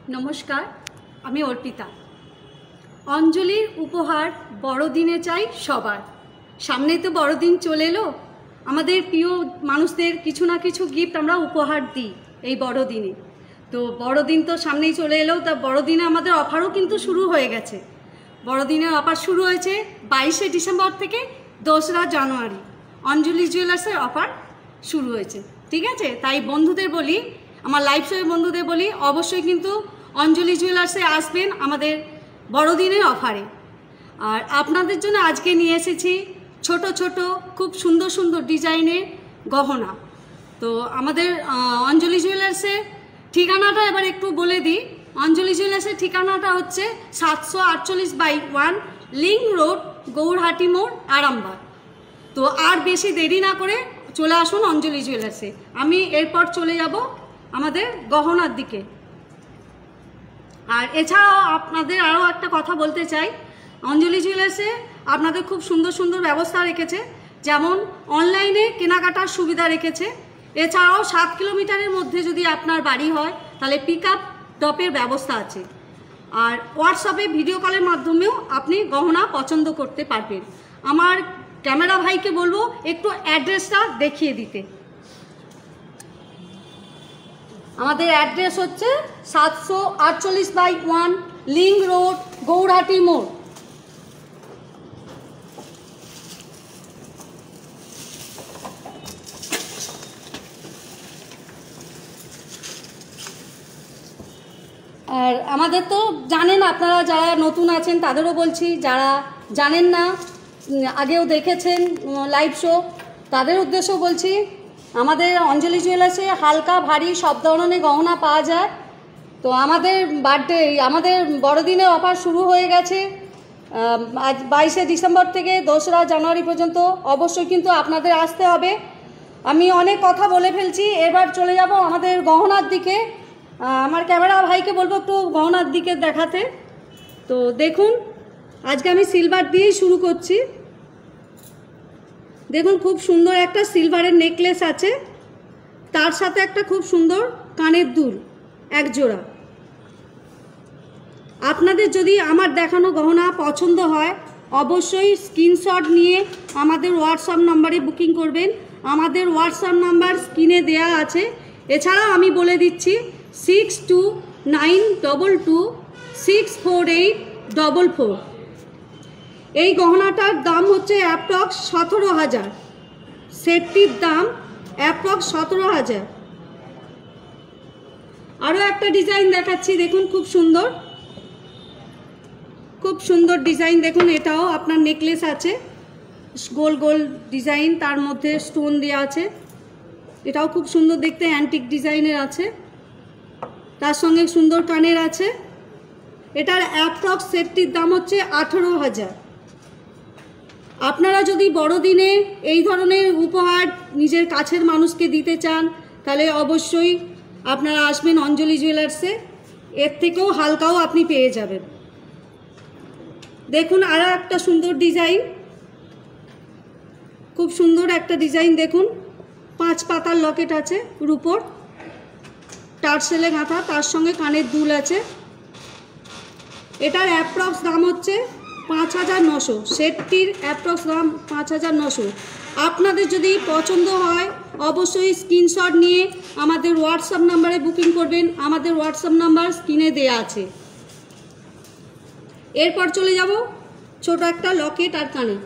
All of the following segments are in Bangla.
नमस्कार आमी अर्पिता। अंजलिर उपहार बड़ोदिने चाই সবার। सामने तो बड़ोदिन चले एलो, आमादेर प्रिय मानुषदेर किछु ना किछु गिफ्ट आमरा उपहार दिই এই বড়দিনে। तो बड़ोदिन तो सामनेই चले एलो, ता बड़ोदिने आमादेर अफारও किन्तु शुरू হয়ে গেছে। बड़ोदिনের अफार शुरू হয়েছে 22শে ডিসেম্বর থেকে 2রা জানুয়ারি। अंजलि জুয়েলার্সের अफार शुरू হয়েছে, ঠিক আছে? তাই বন্ধুদের বলি, আমার লাইভ শোয়ে বন্ধুদের বলি অবশ্যই কিন্তু अंजलि জুয়েলার্সে আসবেন আমাদের বড়দিনের অফারে। আর আপনাদের জন্য আজকে নিয়ে এসেছি ছোট ছোট খুব সুন্দর সুন্দর ডিজাইনের গহনা। তো আমাদের अंजलि জুয়েলার্সের ঠিকানাটা এবার একটু বলে দিই। अंजलि জুয়েলার্সের ঠিকানাটা হচ্ছে 748/1 লিংক রোড, গৌরহাটি মোড়, আরামবাগ। তো আর বেশি দেরি না করে চলে আসুন अंजलि জুয়েলার্সে। আমি এরপর চলে যাব আমাদের গহনার দিকে। আর এছাড়াও আপনাদের আরও একটা কথা বলতে চাই, अंजलि জুয়েলার্সে আপনাদের খুব সুন্দর সুন্দর ব্যবস্থা রেখেছে, যেমন অনলাইনে কেনাকাটার সুবিধা রেখেছে। এছাড়াও 7 কিলোমিটারের মধ্যে যদি আপনার বাড়ি হয় তাহলে পিক আপ ড্রপের ব্যবস্থা আছে। আর হোয়াটসঅ্যাপে ভিডিও কলের মাধ্যমেও আপনি গহনা পছন্দ করতে পারবেন। আমার ক্যামেরা ভাইকে বলবো একটু অ্যাড্রেসটা দেখিয়ে দিতে। আমাদের অ্যাড্রেস হচ্ছে 748/1 লিংক রোড, গৌরহাটি মোড়। আর আমাদের তো জানেন, আপনারা যারা নতুন আছেন তাদেরও বলছি, যারা জানেন না আগেও দেখেছেন লাইভ শো তাদের উদ্দেশ্যেও বলছি, আমাদের अंजलि জুয়েলার্সে হালকা ভারী সব ধরনের গহনা পাওয়া যায়। তো আমাদের আমাদের বড়দিনের অফার শুরু হয়ে গেছে আজ 22শে ডিসেম্বর থেকে 2রা জানুয়ারি পর্যন্ত। অবশ্যই কিন্তু আপনাদের আসতে হবে। আমি অনেক কথা বলে ফেলছি, এবার চলে যাব আমাদের গহনার দিকে। আমার ক্যামেরা ভাইকে বলবো একটু গহনার দিকে দেখাতে। তো দেখুন, আজকে আমি সিলভার দিয়েই শুরু করছি। দেখুন, খুব সুন্দর একটা সিলভারের নেকলেস আছে, তার সাথে একটা খুব সুন্দর কানের দুল এক জোড়া। আপনাদের যদি আমার দেখানো গহনা পছন্দ হয় অবশ্যই স্ক্রিনশট নিয়ে আমাদের হোয়াটসঅ্যাপ নম্বরে বুকিং করবেন। আমাদের হোয়াটসঅ্যাপ নাম্বার স্ক্রিনে দেয়া আছে। এছাড়া আমি বলে দিচ্ছি 6292264844। এই গহনাটার দাম হচ্ছে অ্যাপ্রক্স 17,000। সেটটির দাম অ্যাপ্রক্স 17,000। আরও একটা ডিজাইন দেখাচ্ছি, দেখুন খুব সুন্দর ডিজাইন। দেখুন, এটাও আপনার নেকলেস আছে, গোল গোল ডিজাইন, তার মধ্যে স্টোন দেওয়া আছে। এটাও খুব সুন্দর দেখতে, অ্যান্টিক ডিজাইনের আছে, তার সঙ্গে সুন্দর কানের আছে। এটার অ্যাপ্রক্স সেটটির দাম হচ্ছে 18,000। আপনারা যদি বড়দিনে এই ধরনের উপহার নিজের কাছের মানুষকে দিতে চান তাহলে অবশ্যই আপনারা আসবেন अंजलि জুয়েলার্সে। এর থেকেও হালকাও আপনি পেয়ে যাবেন। দেখুন, আরও একটা সুন্দর ডিজাইন, খুব সুন্দর একটা ডিজাইন। দেখুন, 5 পাতার লকেট আছে রূপোর, টার্সেলে গাঁথা, তার সঙ্গে কানের দুল আছে। এটার অ্যাপ্রক্স দাম হচ্ছে 5,900। সেটটির অ্যাপ্রক্স দাম 5,900। আপনাদের যদি পছন্দ হয় অবশ্যই স্ক্রিনশট নিয়ে আমাদের হোয়াটসঅ্যাপ নাম্বারে বুকিং করবেন। আমাদের হোয়াটসঅ্যাপ নাম্বার স্ক্রিনে দেয়া আছে। এরপর চলে যাব ছোট একটা লকেট আর কানে।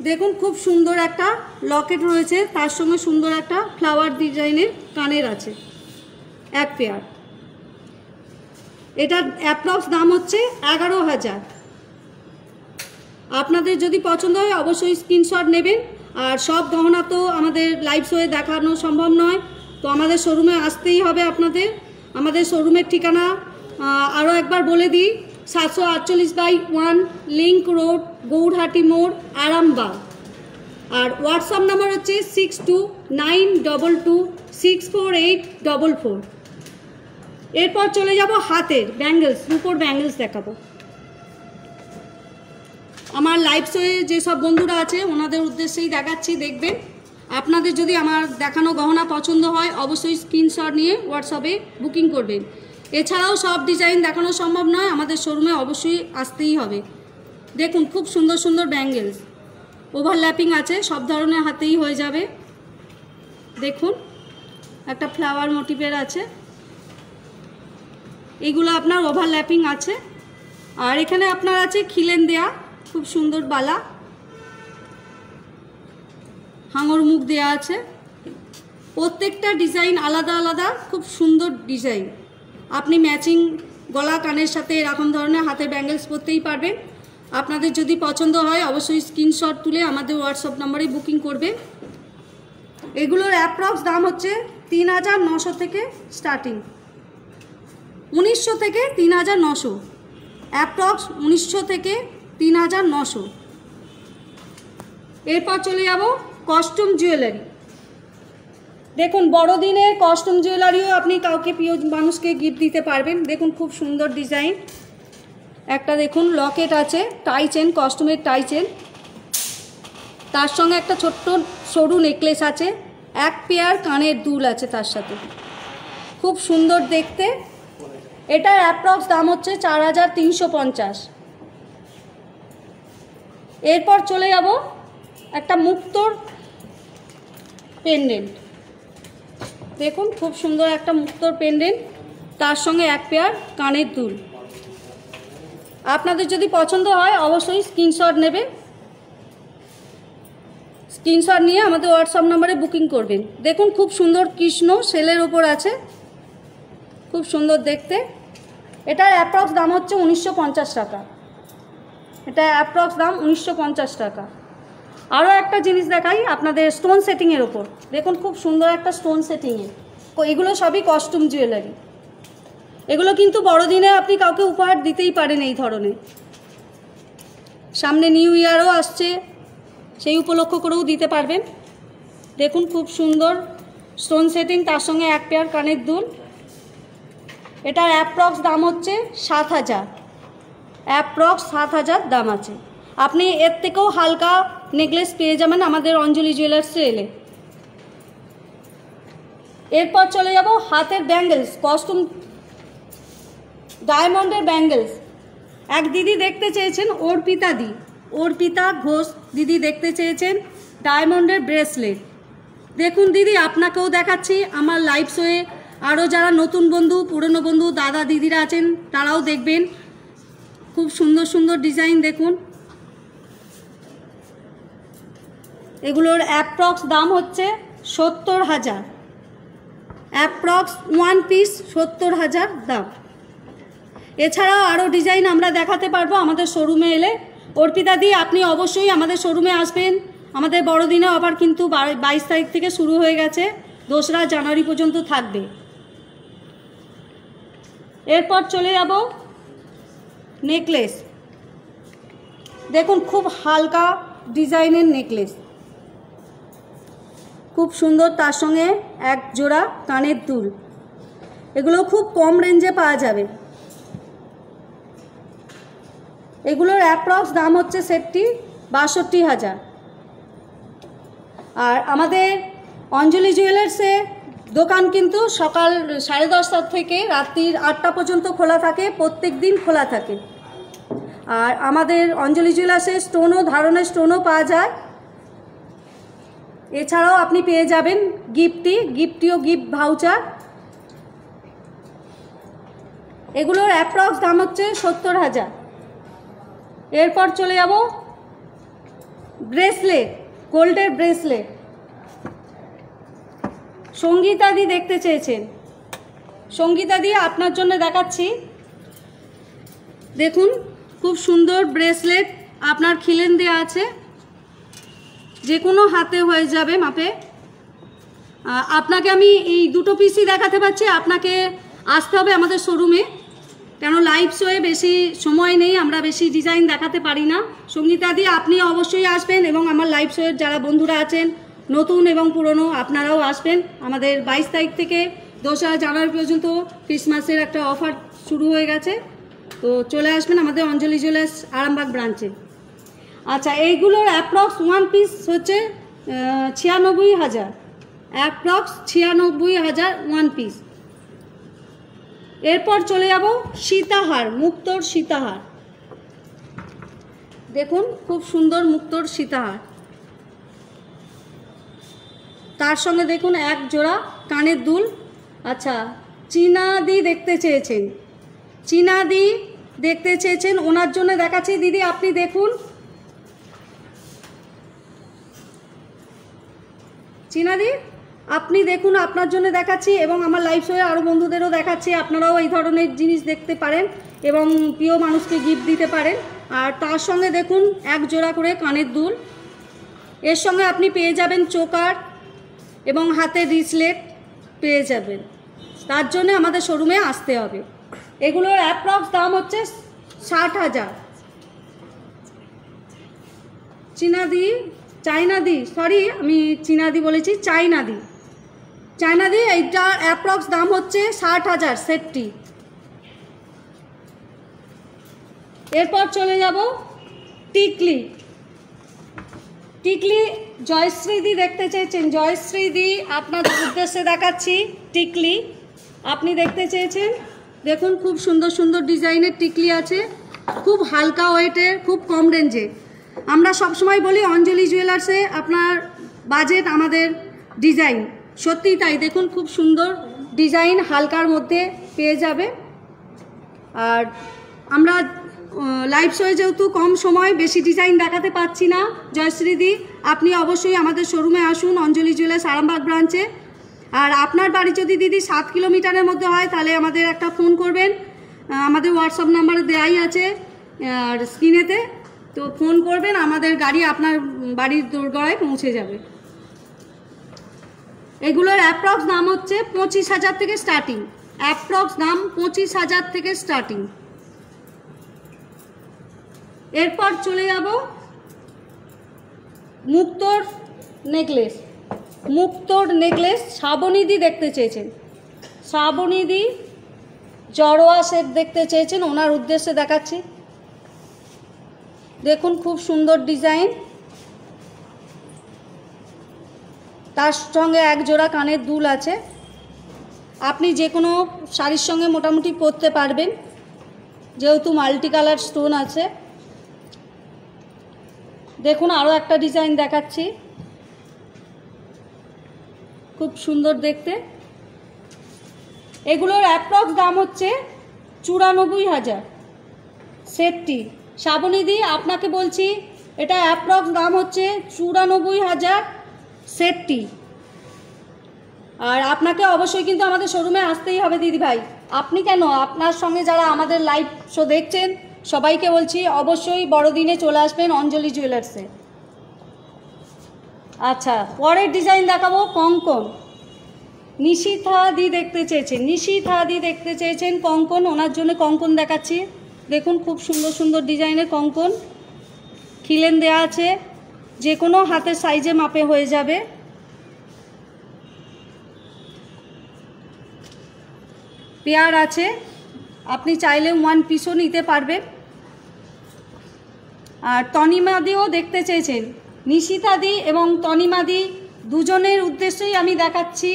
দেখুন, খুব সুন্দর একটা লকেট রয়েছে, তার সঙ্গে সুন্দর একটা ফ্লাওয়ার ডিজাইনের কানের আছে এক পেয়ার। এটার অ্যাপ্রক্স দাম হচ্ছে 11,000। আপনাদের যদি পছন্দ হয় অবশ্যই স্ক্রিনশট নেবেন। আর সব গহনা তো আমাদের লাইভ শোয়ে দেখানো সম্ভব নয়, তো আমাদের শোরুমে আসতেই হবে আপনাদের। আমাদের শোরুমের ঠিকানা আরও একবার বলে দিই, 748/1 লিংক রোড, গৌরহাটি মোড়, আরামবাগ। আর হোয়াটসঅ্যাপ নাম্বার হচ্ছে 6292264844। এরপর চলে যাব হাতের ব্যাঙ্গেলস, রূপোর ব্যাঙ্গেলস দেখাবো। আমার লাইভ শোয়ে যেসব বন্ধুরা আছে ওনাদের উদ্দেশ্যেই দেখাচ্ছি, দেখবেন। আপনাদের যদি আমার দেখানো গহনা পছন্দ হয় অবশ্যই স্ক্রিনশট নিয়ে হোয়াটসঅ্যাপে বুকিং করবেন। এছাড়াও সব ডিজাইন দেখানো সম্ভব নয়, আমাদের শোরুমে অবশ্যই আসতেই হবে। দেখুন খুব সুন্দর সুন্দর ব্যাঙ্গেলস, ওভারল্যাপিং আছে, সব ধরনের হাতেই হয়ে যাবে। দেখুন একটা ফ্লাওয়ার মোটিভের আছে, এগুলো আপনার ওভারল্যাপিং আছে। আর এখানে আপনার আছে খিলেন দেয়া খুব সুন্দর বালা, হাঙর মুখ দেয়া আছে। প্রত্যেকটা ডিজাইন আলাদা আলাদা, খুব সুন্দর ডিজাইন। আপনি ম্যাচিং গলা কানের সাথে এরকম ধরনের হাতের ব্যাঙ্গেলস পরতেই পারবেন। আপনাদের যদি পছন্দ হয় অবশ্যই স্ক্রিনশট তুলে আমাদের হোয়াটসঅ্যাপ নম্বরে বুকিং করবেন। এগুলোর অ্যাপ্রক্স দাম হচ্ছে ৩৯০০ থেকে স্টার্টিং, ১৯০০ থেকে ৩৯০০, অ্যাপ্রক্স ১৯০০ থেকে ৩৯০০। এরপর চলে যাব কস্টিউম জুয়েলারি। দেখুন বড়দিনের কস্টিউম জুয়েলারিও আপনি কাউকে প্রিয় মানুষকে গিফট দিতে পারবেন। দেখুন খুব সুন্দর ডিজাইন, একটা দেখুন লকেট আছে, টাই চেন, কস্টিউমের টাই চেন, তার সঙ্গে একটা ছোট্ট সরু নেকলেস আছে, এক পেয়ার কানের দুল আছে তার সাথে, খুব সুন্দর দেখতে। এটার অ্যাপ্রক্স দাম হচ্ছে ৪৩৫০। এরপর চলে যাব একটা মুক্তোর পেন্ডেন্ট। দেখুন খুব সুন্দর একটা মুক্তোর পেন্ডেন্ট, তার সঙ্গে এক পেয়ার কানের দুল। আপনাদের যদি পছন্দ হয় অবশ্যই স্ক্রিনশট নেবে, স্ক্রিনশট নিয়ে আমাদের হোয়াটসঅ্যাপ নম্বরে বুকিং করবেন। দেখুন খুব সুন্দর কৃষ্ণ সেলের ওপর আছে, খুব সুন্দর দেখতে। এটার অ্যাপ্রক্স দাম হচ্ছে ১৯৫০ টাকা, এটা অ্যাপ্রক্স দাম ১৯৫০ টাকা। আরও একটা জিনিস দেখাই আপনাদের স্টোন সেটিংয়ের ওপর। দেখুন খুব সুন্দর একটা স্টোন সেটিংয়ে, এগুলো সবই কস্টিউম জুয়েলারি। এগুলো কিন্তু বড়দিনে আপনি কাউকে উপহার দিতেই পারেন এই ধরনের। সামনে নিউ ইয়ারও আসছে, সেই উপলক্ষ করেও দিতে পারবেন। দেখুন খুব সুন্দর স্টোন সেটিং, তার সঙ্গে এক পেয়ার কানের দুল। এটার অ্যাপ্রক্স দাম হচ্ছে ৭০০০, অ্যাপ্রক্স ৭০০০ দাম আছে। আপনি এর থেকেও হালকা নেকলেস পেয়ে যাবেন আমাদের অঞ্জলি জুয়েলার্সে এলে। এরপর চলে যাব হাতের ব্যাঙ্গেলস, কস্টিউম ডায়মন্ডের ব্যাঙ্গেলস। এক দিদি দেখতে চেয়েছেন, অর্পিতা ঘোষ দিদি দেখতে চেয়েছেন ডায়মন্ডের ব্রেসলেট। দেখুন দিদি আপনাকেও দেখাচ্ছি, আমার লাইভ শোয়ে আরও যারা নতুন বন্ধু, পুরনো বন্ধু, দাদা দিদিরা আছেন তারাও দেখবেন। খুব সুন্দর সুন্দর ডিজাইন দেখুন। এগুলোর অ্যাপ্রক্স দাম হচ্ছে ৭০০০০, অ্যাপ্রক্স ওয়ান পিস ৭০০০০ দাম। এছাড়াও আরও ডিজাইন আমরা দেখাতে পারবো আমাদের শোরুমে এলে। অর্পিতা দি আপনি অবশ্যই আমাদের শোরুমে আসবেন। আমাদের বড়দিনে অফার কিন্তু ২২ তারিখ থেকে শুরু হয়ে গেছে, ২রা জানুয়ারি পর্যন্ত থাকবে। এরপর চলে যাব নেকলেস। দেখুন খুব হালকা ডিজাইনের নেকলেস, খুব সুন্দর, তার সঙ্গে এক জোড়া কানের দুল। এগুলো খুব কম রেঞ্জে পাওয়া যাবে। এগুলোর অ্যাপ্রক্স দাম হচ্ছে সেটটি ৬২,০০০। আর আমাদের অঞ্জলি জুয়েলার্সে দোকান কিন্তু সকাল 10:30 থেকে রাত্রির 8টা পর্যন্ত খোলা থাকে, প্রত্যেক দিন খোলা থাকে। আর আমাদের অঞ্জলি জুয়েলার্সে স্টোনও, ধারণের স্টোনও পাওয়া যায়। এছাড়াও আপনি পেয়ে যাবেন গিফটিও গিফট ভাউচার। এগুলোর অ্যাপ্রক্স দাম হচ্ছে ৭০,০০০। এরপর চলে যাব ব্রেসলেট, গোল্ডের ব্রেসলেট। সঙ্গীতাদি দেখতে চেয়েছেন, সঙ্গীতাদি আপনার জন্য দেখাচ্ছি। দেখুন খুব সুন্দর ব্রেসলেট, আপনার খিলেন দেওয়া আছে, যে কোনো হাতে হয়ে যাবে মাপে। আপনাকে আমি এই দুটো পিসই দেখাতে পাচ্ছি, আপনাকে আসতে হবে আমাদের শোরুমে, কেন লাইভ শোয়ে বেশি সময় নেই, আমরা বেশি ডিজাইন দেখাতে পারি না। সঙ্গীতাদি আপনি অবশ্যই আসবেন, এবং আমার লাইভ শোয়ের যারা বন্ধুরা আছেন নতুন এবং পুরনো আপনারাও আসবেন। আমাদের 22 তারিখ থেকে 2রা জানুয়ারি পর্যন্ত ক্রিসমাসের একটা অফার শুরু হয়ে গেছে, তো চলে আসবেন আমাদের অঞ্জলি জুয়েলার্স আরামবাগ ব্রাঞ্চে। আচ্ছা, এইগুলোর অ্যাপ্রক্স ওয়ান পিস হচ্ছে 96,000, অ্যাপ্রক্স 96,000 ওয়ান পিস। এরপর চলে যাব সীতাহার, মুক্তোর সীতাহার। দেখুন খুব সুন্দর মুক্তোর সীতাহার, তার সঙ্গে দেখুন এক জোড়া কানের দুল। আচ্ছা, চীনাদি দেখতে চেয়েছেন, চীনাদি দেখতে চেয়েছেন, ওনার জন্য দেখাচ্ছি দিদি, আপনি দেখুন চীনাদি, আপনি দেখুন, আপনার জন্য দেখাচ্ছি এবং আমার লাইভ শোয়ে আরও বন্ধুদেরও দেখাচ্ছি, আপনারাও এই ধরনের জিনিস দেখতে পারেন এবং প্রিয় মানুষকে গিফট দিতে পারেন। আর তার সঙ্গে দেখুন এক জোড়া করে কানের দুল, এর সঙ্গে আপনি পেয়ে যাবেন চোকার এবং হাতের রিসলেট পেয়ে যাবেন। তার জন্য আমাদের শোরুমে আসতে হবে। এগুলোর অ্যাপ্রক্স দাম হচ্ছে 60,000। চীনাদি, চাইনাদি, সরি আমি চীনাদি বলেছি, চাইনাদি, চাইনাদি, এইটার অ্যাপ্রক্স দাম হচ্ছে 60,000 সেটটি। এরপর চলে যাব টিকলি। টিকলি জয়শ্রীদি দেখতে চেয়েছেন, জয়শ্রীদি আপনাদের উদ্দেশ্যে দেখাচ্ছি টিকলি, আপনি দেখতে চেয়েছেন। দেখুন খুব সুন্দর সুন্দর ডিজাইনের টিকলি আছে, খুব হালকা ওয়েটের, খুব কম রেঞ্জে। আমরা সবসময় বলি অঞ্জলি জুয়েলার্সে আপনার বাজেট আমাদের ডিজাইন, সত্যিই তাই। দেখুন খুব সুন্দর ডিজাইন হালকার মধ্যে পেয়ে যাবে। আর আমরা লাইভ শোয়ে যেহেতু কম সময় বেশি ডিজাইন দেখাতে পাচ্ছি না, জয়শ্রীদি আপনি অবশ্যই আমাদের শোরুমে আসুন, অঞ্জলি জুয়েলার্স আরামবাগ ব্রাঞ্চে। আর আপনার বাড়ি যদি দিদি 7 কিলোমিটারের মধ্যে হয় তাহলে আমাদের একটা ফোন করবেন, আমাদের হোয়াটসঅ্যাপ নাম্বারে দেওয়াই আছে আর স্ক্রিনেতে, তো ফোন করবেন, আমাদের গাড়ি আপনার বাড়ির দোরগোড়ায় পৌঁছে যাবে। এগুলোর অ্যাপ্রক্স দাম হচ্ছে 25,000 থেকে স্টার্টিং, অ্যাপ্রক্স দাম 25,000 থেকে স্টার্টিং। এরপর চলে যাব মুক্তোর নেকলেস। মুক্তোর নেকলেস শ্রাবণীদি দেখতে চেয়েছেন, শ্রাবণীদি জড়োয়া শেপ দেখতে চেয়েছেন, ওনার উদ্দেশ্যে দেখাচ্ছি। দেখুন খুব সুন্দর ডিজাইন, তার সঙ্গে এক জোড়া কানের দুল আছে। আপনি যে কোনো শাড়ির সঙ্গে মোটামুটি পরতে পারবেন যেহেতু মাল্টি কালার স্টোন আছে। দেখুন আরও একটা ডিজাইন দেখাচ্ছি, খুব সুন্দর দেখতে। এগুলোর অ্যাপ্রক্স দাম হচ্ছে 94,000 সেটটি। শ্রাবণীদি আপনাকে বলছি এটা অ্যাপ্রক্স দাম হচ্ছে 94,000 সেটটি। আর আপনাকে অবশ্যই কিন্তু আমাদের শোরুমে আসতেই হবে দিদিভাই। আপনি কেন, আপনার সঙ্গে যারা আমাদের লাইভ শো দেখছেন সবাইকে বলছি অবশ্যই বড়দিনে চলে আসবেন অঞ্জলি জুয়েলার্সে। আচ্ছা, পরের ডিজাইন দেখাবো কঙ্কন। নিশিথাদি দেখতে চেয়েছেন, নিশিথাদি দেখতে চেয়েছেন কঙ্কন, ওনার জন্য কঙ্কন দেখাচ্ছি। দেখুন খুব সুন্দর সুন্দর ডিজাইনের কঙ্কন, খিলেন দেওয়া আছে, যে কোনো হাতের সাইজে মাপে হয়ে যাবে। পেয়ার আছে, আপনি চাইলে ওয়ান পিসও নিতে পারবেন। আর তনিমাদিও দেখতে চেয়েছেন, নিশিতাদি এবং তনিমাদি দুজনের উদ্দেশ্যেই আমি দেখাচ্ছি,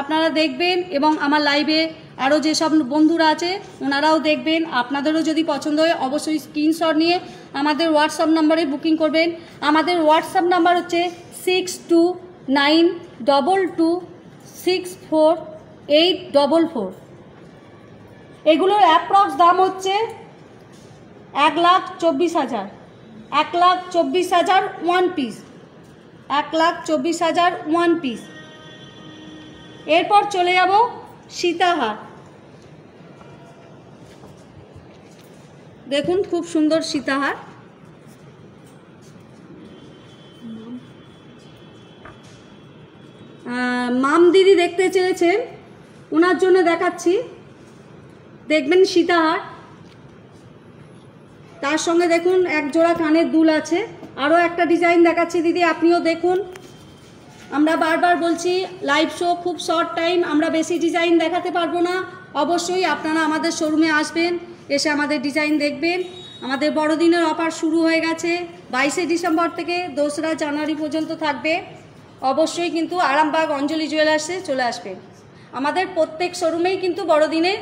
আপনারা দেখবেন এবং আমার লাইভে আরও যেসব বন্ধুরা আছে ওনারাও দেখবেন। আপনাদেরও যদি পছন্দ হয় অবশ্যই স্ক্রিনশট নিয়ে আমাদের হোয়াটসঅ্যাপ নাম্বারে বুকিং করবেন। আমাদের হোয়াটসঅ্যাপ নাম্বার হচ্ছে 6292264844। এগুলোর অ্যাপ্রক্স দাম হচ্ছে 1,24,000, 1,24,000 ওয়ান পিস, 1,24,000 ওয়ান পিস। এরপর চলে যাব সীতাহার। দেখুন খুব সুন্দর সীতাহার, মাম দিদি দেখতে চেয়েছেন, ওনার জন্য দেখাচ্ছি। দেখবেন সীতাহার, তার সঙ্গে দেখুন এক জোড়া কানের দুল আছে। আরও একটা ডিজাইন দেখাচ্ছি দিদি, আপনিও দেখুন। আমরা বারবার বলছি লাইভ শো খুব শর্ট টাইম, আমরা বেশি ডিজাইন দেখাতে পারবো না। অবশ্যই আপনারা আমাদের শোরুমে আসবেন, এসে আমাদের ডিজাইন দেখবেন। আমাদের বড়দিনের অফার শুরু হয়ে গেছে, 22শে ডিসেম্বর থেকে 2রা জানুয়ারি পর্যন্ত থাকবে। অবশ্যই কিন্তু আরামবাগ অঞ্জলি জুয়েলার্সে চলে আসবেন। আমাদের প্রত্যেক শোরুমেই কিন্তু বড়দিনে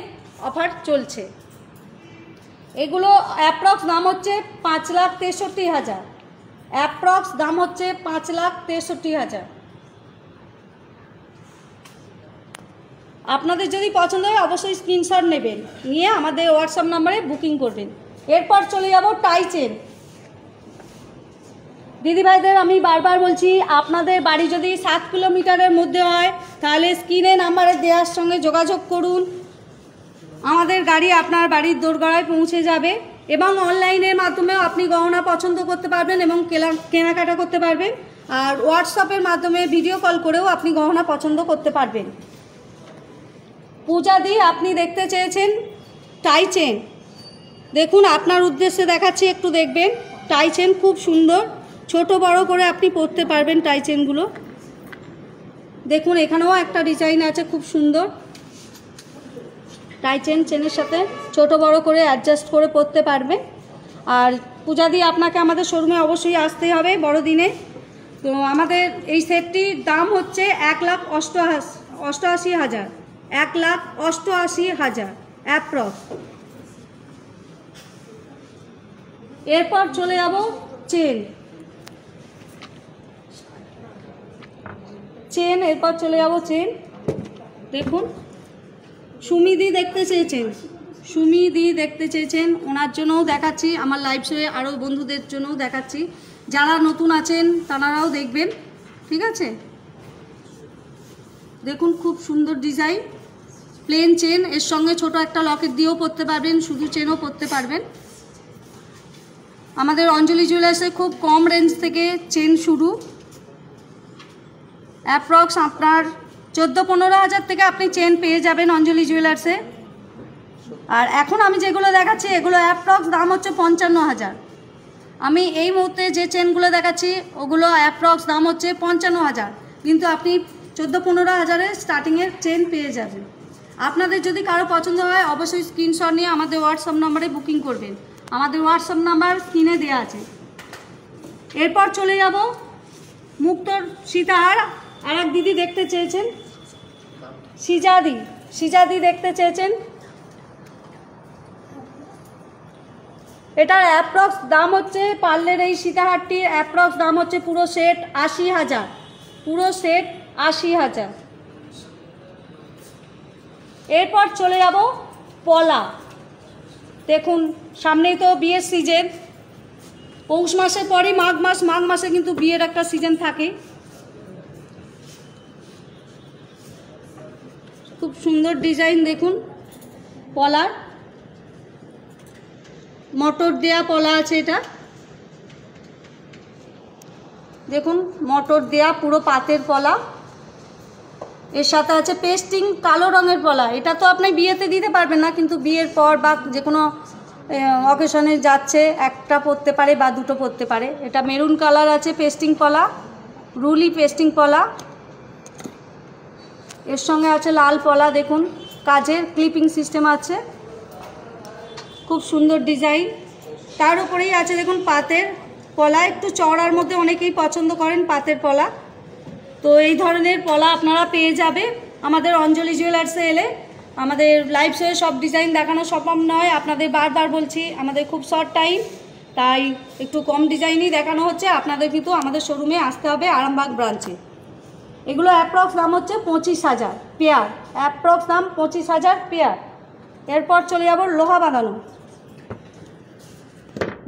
অফার চলছে। এগুলো অ্যাপ্রক্স দাম হচ্ছে 5,63,000, অ্যাপ্রক্স দাম হচ্ছে 5,63,000। আপনাদের যদি পছন্দ হয় অবশ্যই স্ক্রিনশট নেবেন, নিয়ে আমাদের হোয়াটসঅ্যাপ নাম্বারে বুকিং করবেন। এরপর চলে যাব টাই চেন। দিদিভাইদের আমি বারবার বলছি, আপনাদের বাড়ি যদি 7 কিলোমিটারের মধ্যে হয় তাহলে স্ক্রিনে নাম্বারে দেওয়ার সঙ্গে যোগাযোগ করুন। আমাদের গাড়ি আপনার বাড়ির দোরগোড়ায় পৌঁছে যাবে এবং অনলাইনের মাধ্যমেও আপনি গহনা পছন্দ করতে পারবেন এবং কেনাকাটা করতে পারবেন। আর হোয়াটসঅ্যাপের মাধ্যমে ভিডিও কল করেও আপনি গহনা পছন্দ করতে পারবেন। পূজাদি আপনি দেখতে চেয়েছেন টাই চেন, দেখুন আপনার উদ্দেশ্যে দেখাচ্ছি, একটু দেখবেন। টাই চেন খুব সুন্দর, ছোট বড় করে আপনি পরতে পারবেন টাই চেনগুলো। দেখুন এখানেও একটা ডিজাইন আছে খুব সুন্দর। টাই চেনের সাথে ছোট বড় করে অ্যাডজাস্ট করে পরতে পারবেন। আর পূজা দিয়ে আপনাকে আমাদের শোরুমে অবশ্যই আসতে হবে বড়দিনে। তো আমাদের এই সেটটির দাম হচ্ছে 1,88,000, 1,88,000 অ্যাপ্রক্স। এরপর চলে যাব চেন, এরপর চলে যাব চেন। দেখুন সুমিদি দেখতে চেয়েছেন, ওনার জন্যও দেখাচ্ছি, আমার লাইভ শোয়ে আরও বন্ধুদের জন্যও দেখাচ্ছি। যারা নতুন আছেন তারাও দেখবেন, ঠিক আছে? দেখুন খুব সুন্দর ডিজাইন, প্লেন চেন, এর সঙ্গে ছোট একটা লকেট দিয়েও পরতে পারবেন, শুধু চেনও পরতে পারবেন। আমাদের অঞ্জলি জুয়েলার্সে খুব কম রেঞ্জ থেকে চেন শুরু, অ্যাপ্রক্স আপনার 14-15 হাজার থেকে আপনি চেন পেয়ে যাবেন অঞ্জলি জুয়েলার্সে। আর এখন আমি যেগুলো দেখাচ্ছি এগুলো অ্যাপ্রক্স দাম হচ্ছে 55,000। আমি এই মুহূর্তে যে চেনগুলো দেখাচ্ছি ওগুলো অ্যাপ্রক্স দাম হচ্ছে 55,000, কিন্তু আপনি 14-15 হাজারের স্টার্টিংয়ের চেন পেয়ে যাবেন। আপনাদের যদি কারো পছন্দ হয় অবশ্যই স্ক্রিনশট নিয়ে আমাদের হোয়াটসঅ্যাপ নাম্বারে বুকিং করবেন। আমাদের হোয়াটসঅ্যাপ নাম্বার স্ক্রিনে দেওয়া আছে। এরপর চলে যাব মুক্তোর সীতাহার। আর এক দিদি দেখতে চেয়েছেন সিজাদি দেখতে চেয়েছেন। এটার অ্যাপ্রক্স দাম হচ্ছে, পার্লের এই সীতাহারটির অ্যাপ্রক্স দাম হচ্ছে পুরো সেট 80,000, পুরো সেট 80,000। এরপর চলে যাব পলা। দেখুন সামনেই তো বিয়ের সিজন, পৌষ মাসের পরই মাঘ মাসে কিন্তু বিয়ের একটা সিজন থাকে। খুব সুন্দর ডিজাইন, দেখুন পলার মটর দেয়া পলা আছে। এটা দেখুন মটর দেয়া পুরো পাতের পলা, এর সাথে আছে পেস্টিং কালো রঙের পলা। এটা তো আপনি বিয়েতে দিতে পারবেন না, কিন্তু বিয়ের পর বা যে কোনো অকেশনে যাচ্ছে একটা পরতে পারে বা দুটো পরতে পারে। এটা মেরুন কালার আছে পেস্টিং পলা, রুলি পেস্টিং পলা। এর সঙ্গে আছে লাল পলা, দেখুন কাজের ক্লিপিং সিস্টেম আছে, খুব সুন্দর ডিজাইন। তার উপরেই আছে দেখুন পাতের পলা, একটু চওড়ার মধ্যে অনেকেই পছন্দ করেন পাতের পলা। তো এই ধরনের পলা আপনারা পেয়ে যাবে আমাদের অঞ্জলি জুয়েলার্সে এলে। আমাদের লাইভ শোয়ে সব ডিজাইন দেখানো সম্ভব নয়, আপনাদের বারবার বলছি আমাদের খুব শর্ট টাইম, তাই একটু কম ডিজাইনই দেখানো হচ্ছে। আপনাদের কিন্তু আমাদের শোরুমে আসতে হবে আরামবাগ ব্রাঞ্চে। এগুলো অ্যাপ্রক্স দাম হচ্ছে 25,000 পেয়ার, অ্যাপ্রক্স দাম 25,000 পেয়ার। এরপর চলে যাব লোহা বাঁধানো।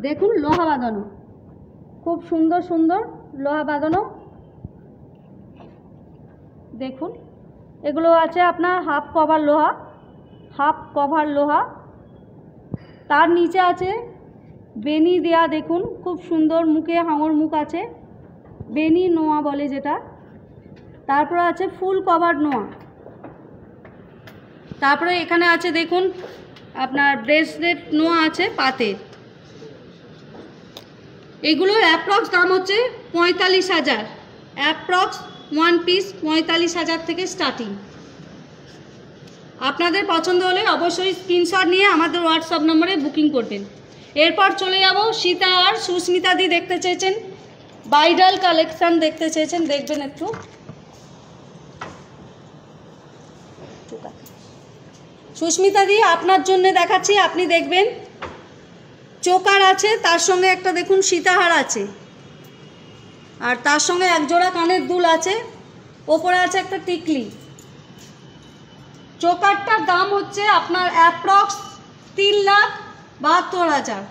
দেখুন লোহা বাঁধানো, খুব সুন্দর সুন্দর লোহা বাঁধানো। দেখুন এগুলো আছে আপনার হাফ কভার লোহা, তার নিচে আছে বেনি দেয়া। দেখুন খুব সুন্দর, মুখে হাঙর মুখ আছে, বেনি নোয়া বলে যেটা। তারপরে আছে ফুল কভার নোয়া। তারপরে এখানে আছে দেখুন আপনার ব্রেসলেট নোয়া আছে পাতের। এগুলো অ্যাপ্রক্স দাম হচ্ছে 45,000, অ্যাপ্রক্স ওয়ান পিস 45,000 থেকে স্টার্টিং। আপনাদের পছন্দ হলে অবশ্যই স্ক্রিনশট নিয়ে আমাদের হোয়াটসঅ্যাপ নম্বরে বুকিং করবেন। এরপর চলে যাব সীতা আর সুস্মিতা দি দেখতে চেয়েছেন ব্রাইডাল কালেকশন দেখতে চেয়েছেন, দেখবেন একটু। সুস্মিতা দি আপনার জন্য দেখাচ্ছি, আপনি দেখবেন। চোকার আছে, তার সঙ্গে একটা দেখুন সীতাহার আছে, আর তার সঙ্গে একজোড়া কানের দুল আছে, ওপরে আছে একটা টিকলি। চোকারটার দাম হচ্ছে আপনার অ্যাপ্রক্স 3,72,000,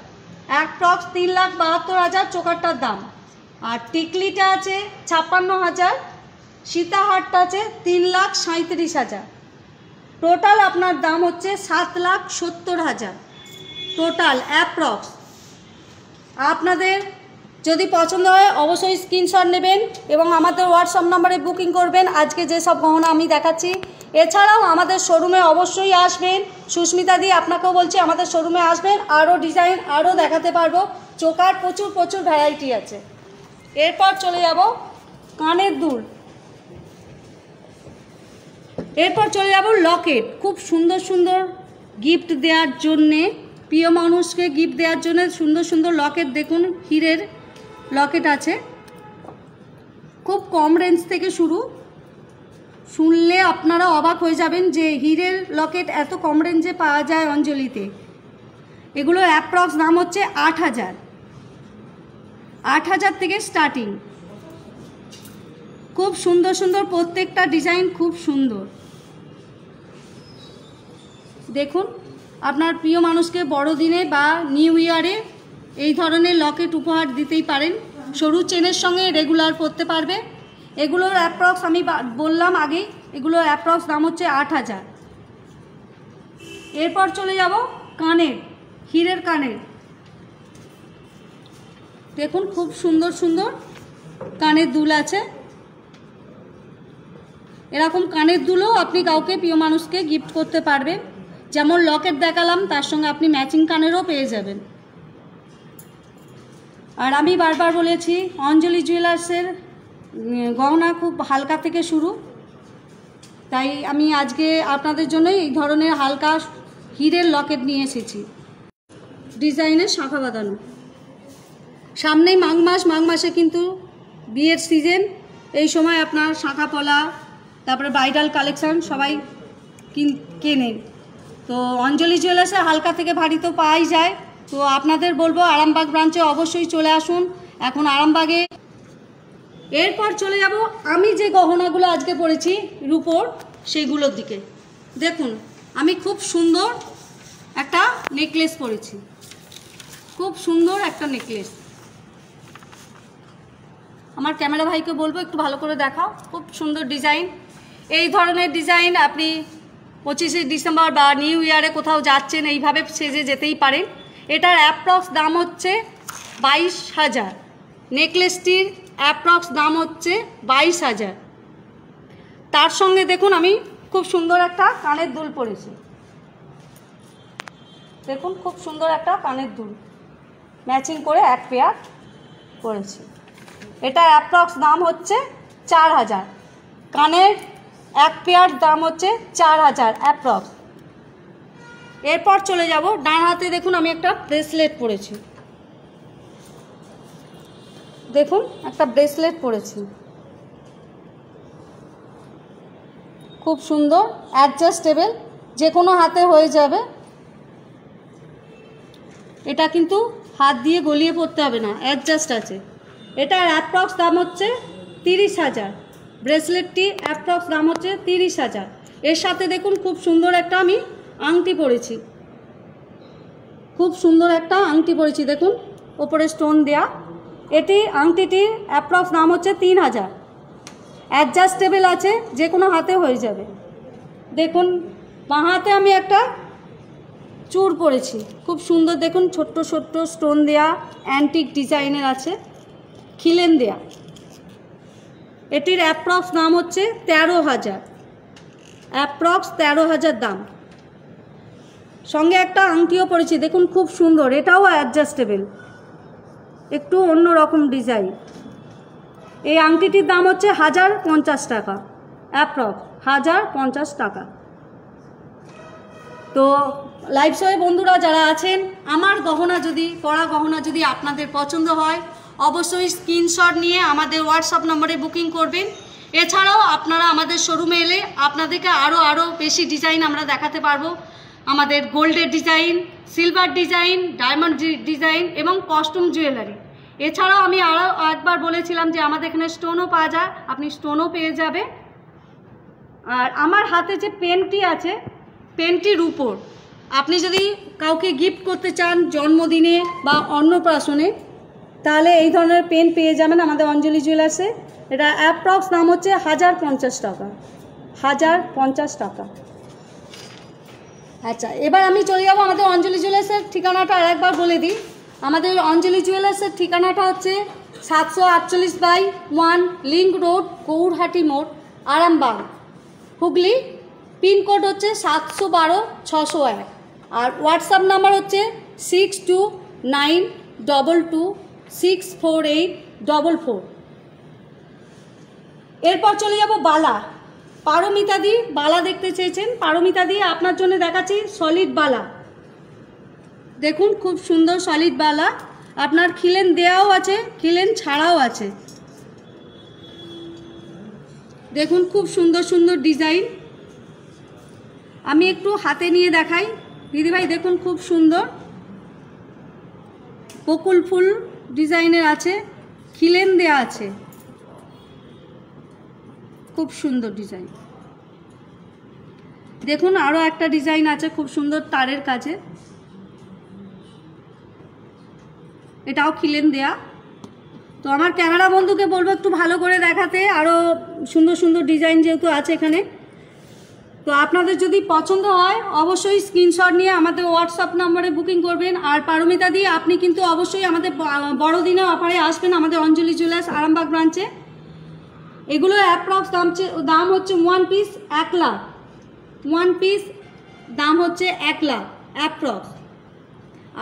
অ্যাপ্রক্স 3,72,000 চোকারটার দাম। আর টিকলিটা আছে 56,000, সীতাহারটা আছে 3,37,000। টোটাল আপনার দাম হচ্ছে 7,70,000 টোটাল অ্যাপ্রক্স। আপনাদের যদি পছন্দ হয় অবশ্যই স্ক্রিনশট নেবেন এবং আমাদের হোয়াটসঅ্যাপ নাম্বারে বুকিং করবেন আজকে যেসব গহনা আমি দেখাচ্ছি। এছাড়াও আমাদের শোরুমে অবশ্যই আসবেন। সুস্মিতা দি আপনাকেও বলছি আমাদের শোরুমে আসবেন, আরও ডিজাইন আরও দেখাতে পারবো। চোকার প্রচুর ভ্যারাইটি আছে। এরপর চলে যাব কানের দুল, এরপর চলে যাব লকেট। খুব সুন্দর গিফট দেওয়ার জন্যে, প্রিয় মানুষকে গিফট দেওয়ার জন্য সুন্দর লকেট দেখুন। হীরের লকেট আছে, খুব কম রেঞ্জ থেকে শুরু। শুনলে আপনারা অবাক হয়ে যাবেন যে হীরের লকেট এত কম রেঞ্জে পাওয়া যায় অঞ্জলিতে। এগুলো অ্যাপ্রক্স দাম হচ্ছে 8,000 থেকে স্টার্টিং। খুব সুন্দর প্রত্যেকটা ডিজাইন খুব সুন্দর। দেখুন আপনার প্রিয় মানুষকে বড়দিনে বা নিউ ইয়ারে এই ধরনের লকেট উপহার দিতেই পারেন। সরু চেনের সঙ্গে রেগুলার পরতে পারবে। এগুলোর অ্যাপ্রক্স আমি বললাম আগেই, এগুলোর অ্যাপ্রক্স দাম হচ্ছে 8,000। এরপর চলে যাব কানের, হীরের কানের। দেখুন খুব সুন্দর কানের দুল আছে। এরকম কানের দুলও আপনি কাউকে প্রিয় মানুষকে গিফট করতে পারবেন। যেমন লকেট দেখালাম তার সঙ্গে আপনি ম্যাচিং কানেরও পেয়ে যাবেন। আর আমি বারবার বলেছি অঞ্জলি জুয়েলার্সের গহনা খুব হালকা থেকে শুরু, তাই আমি আজকে আপনাদের জন্য এই ধরনের হালকা হীরের লকেট নিয়ে এসেছি। ডিজাইনের শাঁখা বাঁধানো। সামনেই মাঘ মাসে কিন্তু বিয়ের সিজন। এই সময় আপনার শাঁখা পলা, তারপরে ব্রাইডাল কালেকশন সবাই কেনেন। তো অঞ্জলি জুয়েলার্সে হালকা থেকে ভারী তো পাওয়াই যায়। তো আপনাদের বলবো আরামবাগ ব্রাঞ্চে অবশ্যই চলে আসুন এখন আরামবাগে। এরপর চলে যাব আমি যে গহনাগুলো আজকে পরেছি রূপোর, সেগুলোর দিকে। দেখুন আমি খুব সুন্দর একটা নেকলেস পরেছি, খুব সুন্দর একটা নেকলেস। আমার ক্যামেরা ভাইকে বলবো একটু ভালো করে দেখাও। খুব সুন্দর ডিজাইন। এই ধরনের ডিজাইন আপনি 25শে ডিসেম্বর বা নিউ ইয়ারে কোথাও যাচ্ছেন এইভাবে সেজে যেতেই পারেন। এটার অ্যাপ্রক্স দাম হচ্ছে 22,000। নেকলেসটির অ্যাপ্রক্স দাম হচ্ছে 22,000। তার সঙ্গে দেখুন আমি খুব সুন্দর একটা কানের দুল পরেছি। দেখুন খুব সুন্দর একটা কানের দুল ম্যাচিং করে এক পেয়ার পরেছি। এটা অ্যাপ্রক্স দাম হচ্ছে 4,000। কানের এক পেয়ার দাম হচ্ছে 4,000 অ্যাপ্রক্স। এরপর চলে যাব ডান হাতে। দেখুন আমি একটা ব্রেসলেট পরেছি, দেখুন একটা ব্রেসলেট পরেছি, খুব সুন্দর অ্যাডজাস্টেবল, যে কোনো হাতে হয়ে যাবে। এটা কিন্তু হাত দিয়ে গলিয়ে পড়তে হবে না, অ্যাডজাস্ট আছে। এটার অ্যাপ্রক্স দাম হচ্ছে 30,000। ব্রেসলেটটি অ্যাপ্রক্স দাম হচ্ছে 30,000। এর সাথে দেখুন খুব সুন্দর একটা আমি আংটি পরেছি, খুব সুন্দর একটা আংটি পরেছি। দেখুন ওপরে স্টোন দেয়া। এটি আংটিটির অ্যাপ্রক্স দাম হচ্ছে 3,000। অ্যাডজাস্টেবল আছে, যে কোনো হাতে হয়ে যাবে। দেখুন বাঁ হাতে আমি একটা চূড় পরেছি, খুব সুন্দর। দেখুন ছোট্ট স্টোন দেয়া, অ্যান্টিক ডিজাইনের আছে, খিলেন দেয়া। এটির অ্যাপ্রক্স দাম হচ্ছে 13,000, অ্যাপ্রক্স 13,000 দাম। সঙ্গে একটা আংটিও পরেছি, দেখুন খুব সুন্দর, এটাও অ্যাডজাস্টেবল, একটু অন্য রকম ডিজাইন। এই আংটিটির দাম হচ্ছে 1,050 টাকা, অ্যাপ্রক্স 1,050 টাকা। তো লাইভ শোয়ে বন্ধুরা যারা আছেন, আমার গহনা যদি পরা গহনা যদি আপনাদের পছন্দ হয় অবশ্যই স্ক্রিনশট নিয়ে আমাদের হোয়াটসঅ্যাপ নম্বরে বুকিং করবেন। এছাড়াও আপনারা আমাদের শোরুমে এলে আপনাদেরকে আরও বেশি ডিজাইন আমরা দেখাতে পারবো। আমাদের গোল্ডের design, silver design, diamond design এবং কস্টিউম জুয়েলারি। এছাড়াও আমি আরও একবার বলেছিলাম যে আমাদের এখানে স্টোনও পাওয়া যায়, আপনি স্টোনও পেয়ে যাবে। আর আমার হাতে যে পেনটি আছে, পেনটির উপর আপনি যদি কাউকে গিফট করতে চান জন্মদিনে বা অন্নপ্রাশনে, তাহলে এই ধরনের পেন পেয়ে যাবেন আমাদের অঞ্জলি জুয়েলার্সে। এটা অ্যাপ্রক্স দাম হচ্ছে 1050 টাকা, 1050 টাকা। আচ্ছা, এবার আমি চলে যাবো আমাদের অঞ্জলি জুয়েলার্সের ঠিকানাটা আর একবার বলে দিই। আমাদের অঞ্জলি জুয়েলার্সের ঠিকানাটা হচ্ছে 748/1 লিঙ্ক রোড, গৌরহাটি মোড়, আরামবাগ, হুগলি। পিনকোড হচ্ছে 712-601। আর হোয়াটসঅ্যাপ নাম্বার হচ্ছে 6292264844। এরপর চলে যাব বালা। পারমিতাদি বালা দেখতে চেয়েছেন, পারমিতাদি আপনার জন্য দেখাচ্ছি সলিড বালা। দেখুন খুব সুন্দর সলিড বালা, আপনার খিলেন দেওয়াও আছে, খিলেন ছাড়াও আছে। দেখুন খুব সুন্দর সুন্দর ডিজাইন। আমি একটু হাতে নিয়ে দেখাই দিদিভাই, দেখুন খুব সুন্দর বকুল ফুল ডিজাইনের আছে, খিলেন দেয়া আছে, খুব সুন্দর ডিজাইন। দেখুন আরও একটা ডিজাইন আছে খুব সুন্দর তারের কাছে, এটাও খিলেন দেয়া। তো আমার ক্যামেরা বন্ধুকে বলবো একটু ভালো করে দেখাতে, আরও সুন্দর সুন্দর ডিজাইন যেহেতু আছে এখানে। তো আপনাদের যদি পছন্দ হয় অবশ্যই স্ক্রিনশট নিয়ে আমাদের হোয়াটসঅ্যাপ নম্বরে বুকিং করবেন। আর পারমিতা দি আপনি কিন্তু অবশ্যই আমাদের বড়দিনে অফারে আসবেন আমাদের অঞ্জলি জুয়েলার্স আরামবাগ ব্রাঞ্চে। এগুলো অ্যাপ্রক্স দাম হচ্ছে 1 পিস 1 লাখ, 1 পিস দাম হচ্ছে 1 লাখ অ্যাপ্রক্স।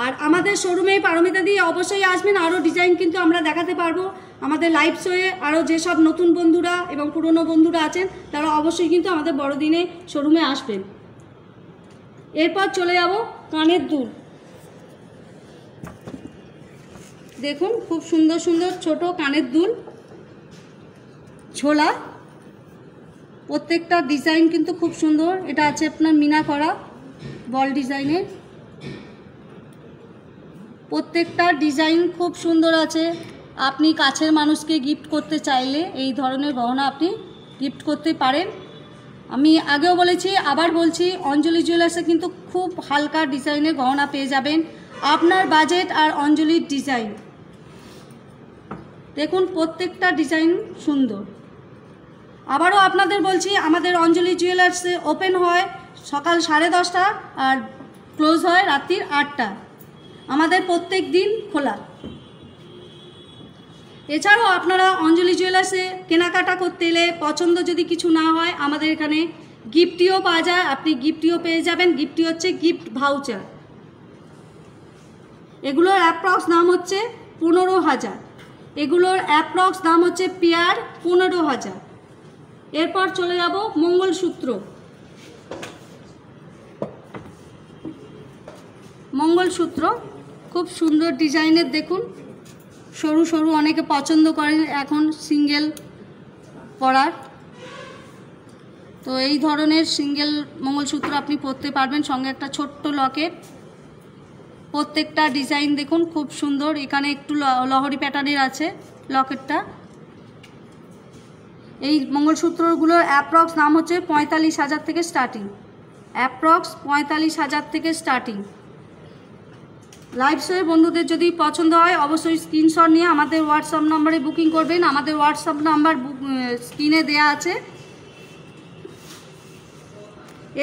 আর আমাদের শোরুমে পারমিতা দিয়ে অবশ্যই আসবেন, আরও ডিজাইন কিন্তু আমরা দেখাতে পারবো। আমাদের লাইভ শোয়ে আরও যেসব নতুন বন্ধুরা এবং পুরনো বন্ধুরা আছেন তারা অবশ্যই কিন্তু আমাদের বড়দিনে শোরুমে আসবেন। এরপর চলে যাব কানের দুল। দেখুন খুব সুন্দর সুন্দর ছোট কানের দুল, ঝোলা, প্রত্যেকটা ডিজাইন কিন্তু খুব সুন্দর। এটা আছে আপনার মিনা করা বল ডিজাইনের, প্রত্যেকটা ডিজাইন খুব সুন্দর আছে। আপনি কাছের মানুষকে গিফট করতে চাইলে এই ধরনের গহনা আপনি গিফট করতে পারেন। আমি আগেও বলেছি আবার বলছি, অঞ্জলি জুয়েলার্সে কিন্তু খুব হালকা ডিজাইনের গহনা পেয়ে যাবেন। আপনার বাজেট আর অঞ্জলির ডিজাইন দেখুন, প্রত্যেকটা ডিজাইন সুন্দর। আবারও আপনাদের বলছি আমাদের অঞ্জলি জুয়েলার্সে ওপেন হয় সকাল 10:30 আর ক্লোজ হয় রাত্রির 8টা, আমাদের প্রত্যেক দিন খোলা। এছাড়াও আপনারা অঞ্জলি জুয়েলার্সে কেনাকাটা করতে এলে পছন্দ যদি কিছু না হয় আমাদের এখানে গিফটিও পাওয়া যায়, আপনি গিফটিও পেয়ে যাবেন। গিফটি হচ্ছে গিফট ভাউচার। এগুলোর অ্যাপ্রক্স দাম হচ্ছে 15,000, এগুলোর অ্যাপ্রক্স দাম হচ্ছে পেয়ার 15,000। এরপর চলে যাব মঙ্গলসূত্র। মঙ্গলসূত্র খুব সুন্দর ডিজাইনের, দেখুন সরু সরু, অনেকে পছন্দ করেন এখন সিঙ্গেল পরার। তো এই ধরনের সিঙ্গেল মঙ্গলসূত্র আপনি পরতে পারবেন, সঙ্গে একটা ছোট্ট লকেট। প্রত্যেকটা ডিজাইন দেখুন খুব সুন্দর, এখানে একটু লহরি প্যাটার্নের আছে লকেটটা। এই মঙ্গলসূত্রগুলোর অ্যাপ্রক্স দাম হচ্ছে 45,000 থেকে স্টার্টিং, অ্যাপ্রক্স 45,000 থেকে স্টার্টিং। লাইভ শোয়ে বন্ধুদের যদি পছন্দ হয় অবশ্যই স্ক্রিনশট নিয়ে আমাদের হোয়াটসঅ্যাপ নম্বরে বুকিং করবেন। আমাদের হোয়াটসঅ্যাপ নাম্বার স্ক্রিনে দেয়া আছে।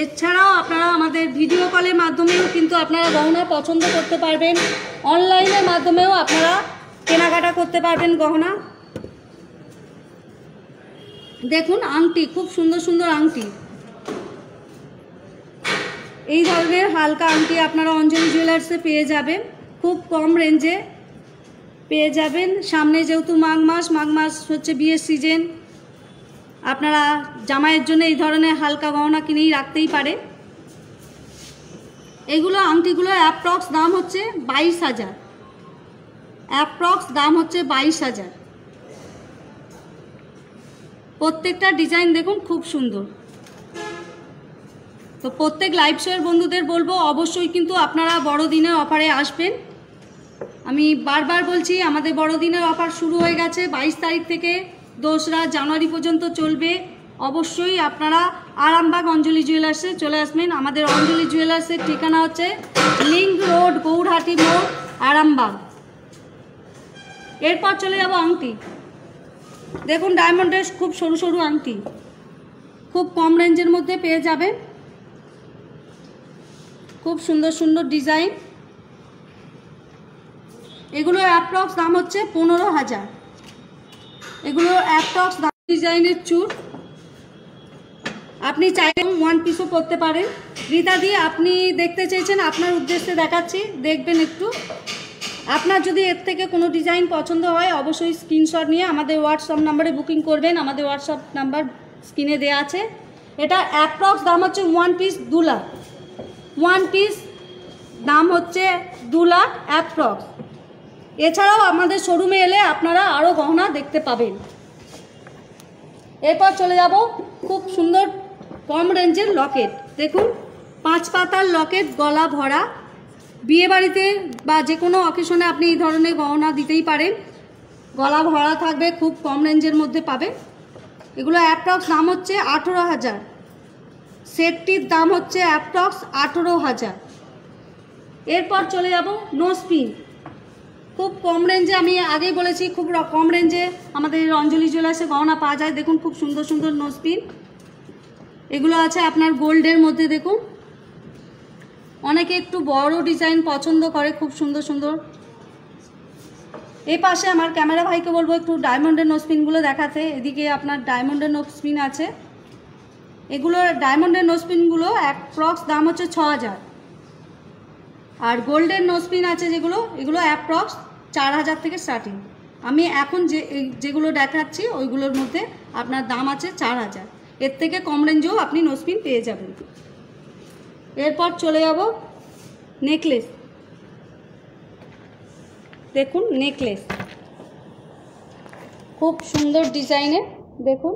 এছাড়াও আপনারা আমাদের ভিডিও কলের মাধ্যমেও কিন্তু আপনারা গহনা পছন্দ করতে পারবেন, অনলাইনের মাধ্যমেও আপনারা কেনাকাটা করতে পারবেন গহনা। দেখুন আংটি, খুব সুন্দর সুন্দর আংটি, এই ধরনের হালকা আংটি আপনারা অঞ্জলি জুয়েলার্সে পেয়ে যাবেন, খুব কম রেঞ্জে পেয়ে যাবেন। সামনে যেহেতু মাঘ মাস হচ্ছে বিয়ের সিজন, আপনারা জামাইয়ের জন্য এই ধরনের হালকা গহনা কিনেই রাখতেই পারে। এগুলো আংটিগুলো অ্যাপ্রক্স দাম হচ্ছে 22,000, অ্যাপ্রক্স দাম হচ্ছে 22,000। প্রত্যেকটা ডিজাইন দেখুন খুব সুন্দর। তো প্রত্যেক লাইভ শোয়ের বন্ধুদের বলবো অবশ্যই কিন্তু আপনারা বড়দিনের অফারে আসবেন। আমি বারবার বলছি আমাদের বড়দিনের অফার শুরু হয়ে গেছে 22 তারিখ থেকে 2রা জানুয়ারি পর্যন্ত চলবে। অবশ্যই আপনারা আরামবাগ অঞ্জলি জুয়েলার্সে চলে আসবেন। আমাদের অঞ্জলি জুয়েলার্সের ঠিকানা হচ্ছে লিংক রোড, গৌরহাটি মোড়, আরামবাগ। এরপর চলে যাব আংটি। দেখুন ডায়মন্ডের খুব সরু সরু আংটি, খুব কম রেঞ্জের মধ্যে পেয়ে যাবেন। খুব সুন্দর সুন্দর ডিজাইন। এগুলোর অ্যাপ্রক্স দাম হচ্ছে 15,000। এগুলোর অ্যাপ্রক্স দাম। ডিজাইনের চুর আপনি চাইলে 1 পিসও করতে পারেন। রীতাদি আপনি দেখতে চেয়েছেন, আপনার উদ্দেশ্যে দেখাচ্ছি, দেখবেন একটু। আপনার যদি এর থেকে কোনো ডিজাইন পছন্দ হয় অবশ্যই স্ক্রিনশট নিয়ে আমাদের হোয়াটসঅ্যাপ নাম্বারে বুকিং করবেন। আমাদের হোয়াটসঅ্যাপ নাম্বার স্ক্রিনে দেওয়া আছে। এটা অ্যাপ্রক্স দাম হচ্ছে 1 পিস 2 লাখ। 1 পিস দাম হচ্ছে 2 লাখ অ্যাপ্রক্স। এছাড়াও আমাদের শোরুমে এলে আপনারা আরও গহনা দেখতে পাবেন। এরপর চলে যাব খুব সুন্দর কম রেঞ্জের লকেট। দেখুন 5 পাতার লকেট, গলা ভরা। বিয়েবাড়িতে বা যে কোনো অকেশনে আপনি এই ধরনের গহনা দিতেই পারেন। গলা ভরা থাকবে, খুব কম রেঞ্জের মধ্যে পাবে। এগুলো অ্যাপ্রক্স দাম হচ্ছে 18,000। সেটটির দাম হচ্ছে অ্যাপ্রক্স 18,000। এরপর চলে যাব নোজপিন। খুব কম রেঞ্জে, আমি আগেই বলেছি খুব কম রেঞ্জে আমাদের অঞ্জলি জুয়েলার্সে গহনা পাওয়া যায়। দেখুন খুব সুন্দর সুন্দর নোজপিন। এগুলো আছে আপনার গোল্ডের মধ্যে। দেখুন অনেকে একটু বড় ডিজাইন পছন্দ করে, খুব সুন্দর সুন্দর। এই পাশে আমার ক্যামেরা ভাইকে বলবো একটু ডায়মন্ডের নোজপিনগুলো দেখাতে। এদিকে আপনার ডায়মন্ডের নোজপিন আছে। এগুলোর ডায়মন্ডের নোজপিনগুলো অ্যাপ্রক্স দাম হচ্ছে 6,000। আর গোল্ডের নোজপিন আছে যেগুলো, এগুলো অ্যাপ্রক্স 4,000 থেকে স্টার্টিং। আমি এখন যেগুলো দেখাচ্ছি ওইগুলোর মধ্যে আপনার দাম আছে 4,000। এর থেকে কম রেঞ্জেও আপনি নোজপিন পেয়ে যাবেন। এরপর চলে যাব নেকলেস। দেখুন নেকলেস খুব সুন্দর ডিজাইনের। দেখুন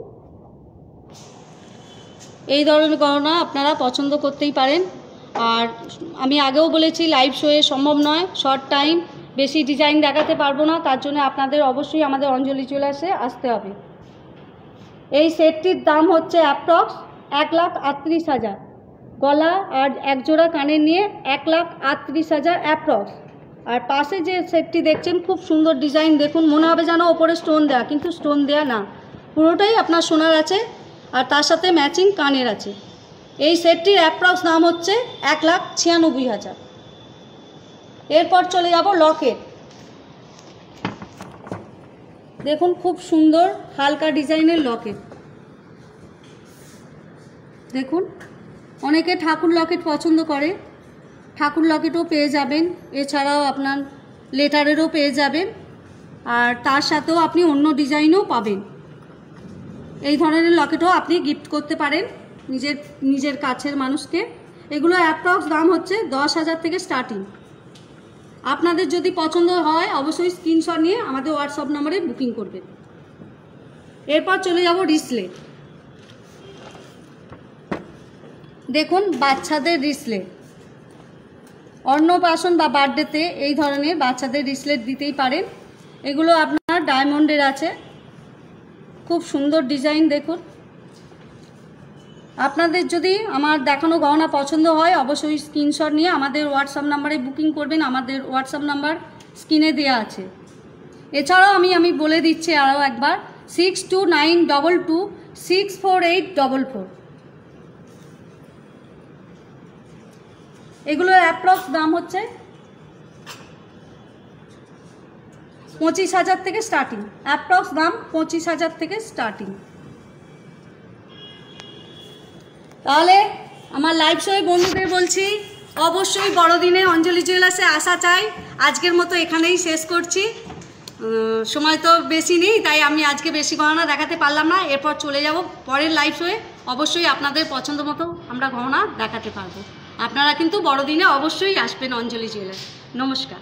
এই ধরনের গহনা আপনারা পছন্দ করতেই পারেন। আর আমি আগেও বলেছি লাইভ শোয়ে সম্ভব নয়, শর্ট টাইম, বেশি ডিজাইন দেখাতে পারবো না। তার জন্য আপনাদের অবশ্যই আমাদের অঞ্জলি জুয়েলার্সে আসতে হবে। এই সেটটির দাম হচ্ছে অ্যাপ্রক্স 1,38,000। গলা আর একজোড়া কানের নিয়ে 1,38,000 অ্যাপ্রক্স। আর পাশে যে সেটটি দেখছেন খুব সুন্দর ডিজাইন। দেখুন মনে হবে যেন ওপরে স্টোন দেওয়া, কিন্তু স্টোন দেওয়া না, পুরোটাই আপনার সোনার আছে আর তার সাথে ম্যাচিং কানের আছে। এই সেটটির অ্যাপ্রক্স দাম হচ্ছে 1,96,000। এরপর চলে যাব লকেট। দেখুন খুব সুন্দর হালকা ডিজাইনের লকেট। দেখুন অনেকে ঠাকুর লকেট পছন্দ করে, ঠাকুর লকেটও পেয়ে যাবেন। এছাড়াও আপনার লেটারেরও পেয়ে যাবেন, আর তার সাথেও আপনি অন্য ডিজাইনও পাবেন। এই ধরনের লকেটও আপনি গিফট করতে পারেন নিজের কাছের মানুষকে। এগুলো অ্যাপ্রক্স দাম হচ্ছে 10,000 থেকে স্টার্টিং। আপনাদের যদি পছন্দ হয় অবশ্যই স্ক্রিনশট নিয়ে আমাদের হোয়াটসঅ্যাপ নম্বরে বুকিং করবেন। এরপর চলে যাব রিসলেট। দেখুন বাচ্চাদের রিসলেট, অন্নপ্রাশন বা বার্থডেতে এই ধরনের বাচ্চাদের রিসলেট দিতেই পারেন। এগুলো আপনার ডায়মন্ডের আছে, খুব সুন্দর ডিজাইন। দেখুন আপনাদের যদি আমার দেখানো গহনা পছন্দ হয় অবশ্যই স্ক্রিনশট নিয়ে আমাদের হোয়াটসঅ্যাপ নাম্বারে বুকিং করবেন। আমাদের হোয়াটসঅ্যাপ নাম্বার স্ক্রিনে দেওয়া আছে। এছাড়াও আমি বলে দিচ্ছি আরও একবার, 6292264844। এগুলোর অ্যাপ্রক্স দাম হচ্ছে 25,000 থেকে স্টার্টিং। অ্যাপ্রক্স দাম 25,000 থেকে স্টার্টিং। তাহলে আমার লাইভ শোয়ে বন্ধুদের বলছি অবশ্যই বড়দিনে অঞ্জলি জুয়েলার্সে আসা চাই। আজকের মতো এখানেই শেষ করছি, সময় তো বেশি নেই, তাই আমি আজকে বেশি গহনা দেখাতে পারলাম না। এরপর চলে যাব পরের লাইভ শোয়ে। অবশ্যই আপনাদের পছন্দ মতো আমরা গহনা দেখাতে পারবো। আপনারা কিন্তু বড়দিনে অবশ্যই আসবেন অঞ্জলি জুয়েলার্স। নমস্কার।